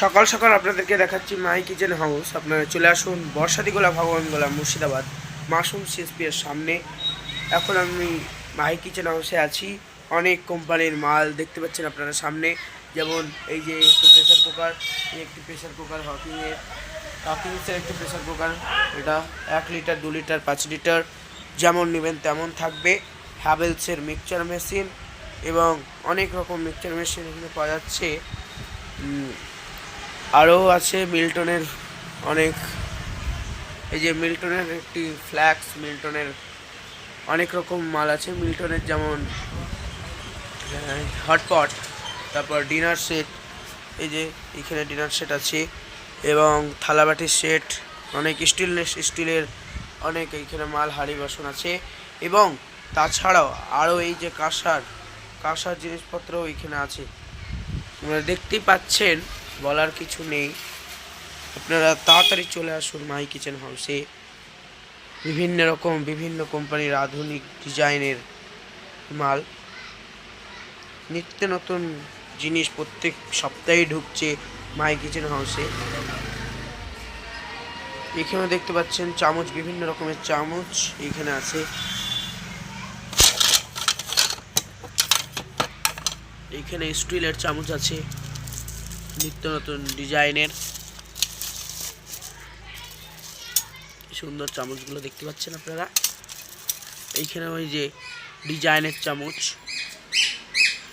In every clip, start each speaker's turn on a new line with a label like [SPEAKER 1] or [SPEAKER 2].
[SPEAKER 1] সকাল সকাল আপনাদেরকে দেখাচ্ছি মাই কিচেন হাউস। আপনারা চলে আসুন বর্ষাদিগোলা ভগবানগোলা মুর্শিদাবাদ মাশরুম সিএসপি এর সামনে। এখন আমি মাই কিচেন হাউসে আছি। অনেক কোম্পানির মাল দেখতে পাচ্ছেন আপনারা সামনে, যেমন এই যে একটি প্রেসার কুকার, একটি প্রেসার কুকার হকিংসের একটি প্রেসার কুকার। এটা 1 লিটার 2 লিটার 5 লিটার যেমন নেবেন তেমন থাকবে। হ্যাভেলসের মিক্সচার মেশিন এবং অনেক রকম মিক্সচার মেশিন এখানে পাওয়া যাচ্ছে। আরও আছে মিল্টনের অনেক, এই যে মিল্টনের একটি ফ্ল্যাক্স, মিল্টনের অনেক রকম মাল আছে। মিল্টনের যেমন হটপট, তারপর ডিনার সেট, এই যে এখানে ডিনার সেট আছে এবং থালাবাটির সেট, অনেক স্টিলের অনেক এইখানে মাল, হাঁড়ি বাসন আছে। এবং তাছাড়াও আরও এই যে কাঁসার জিনিসপত্রও এইখানে আছে। আপনারা দেখতেই পাচ্ছেন, বলার কিছু নেই। আপনারা তাড়াতাড়ি চলে আসুন মাই কিচেন হাউসে। বিভিন্ন কোম্পানির আধুনিক ডিজাইনের মাল, নিত্য নতুন জিনিস প্রত্যেক সপ্তাহে ঢুকছে মাই কিচেন হাউসে। এখানে দেখতে পাচ্ছেন চামচ, বিভিন্ন রকমের চামচ এখানে আছে। এখানে স্টিলের চামচ আছে নিত্য নতুন ডিজাইনের। সুন্দর চামচগুলো দেখতে পাচ্ছেন আপনারা। এইখানে ওই যে ডিজাইনের চামচ,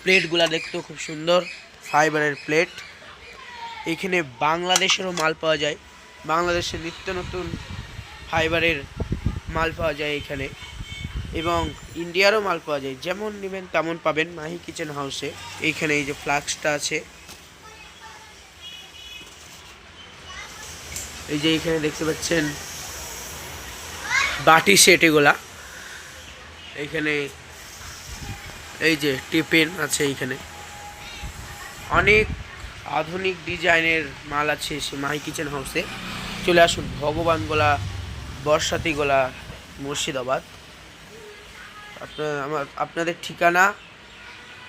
[SPEAKER 1] প্লেটগুলো দেখতেও খুব সুন্দর, ফাইবারের প্লেট। এইখানে বাংলাদেশেরও মাল পাওয়া যায়, বাংলাদেশের নিত্য নতুন ফাইবারের মাল পাওয়া যায় এখানে, এবং ইন্ডিয়ারও মাল পাওয়া যায়। যেমন নেবেন তেমন পাবেন মাহি কিচেন হাউসে। এইখানে এই যে ফ্লাক্সটা আছে, এই যে এইখানে দেখতে পাচ্ছেন বাটি সেট এগুলা। এইখানে এই যে টিফিন আছে, এইখানে অনেক আধুনিক ডিজাইনের মাল আছে সে মাই কিচেন হাউসে। চলে আসুন ভগবানগোলা বর্ষাতিগোলা মুর্শিদাবাদ। আপনাদের ঠিকানা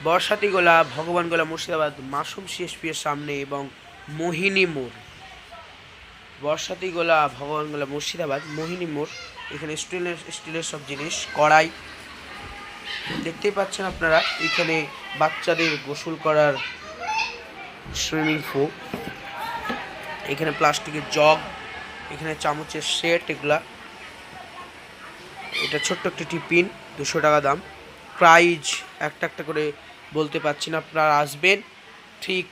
[SPEAKER 1] বর্ষাতিগোলা ভগবানগোলা মুর্শিদাবাদ মাশরুম সিএসপি এর সামনে এবং মোহিনী মোড়। বর্ষাতিগোলা ভগবানগোলা মুর্শিদাবাদ মোহিনী মোড়। এখানে স্টিলের সব জিনিস, কড়াই দেখতেই পাচ্ছেন আপনারা। এখানে বাচ্চাদের গোসল করার সুইমিং পুল, এখানে প্লাস্টিকের জগ, এখানে চামচের সেট এগুলা। এটা ছোট্ট একটি টিফিন, 200 টাকা দাম। প্রাইজ একটা করে বলতে পারছি না, আপনারা আসবেন ঠিক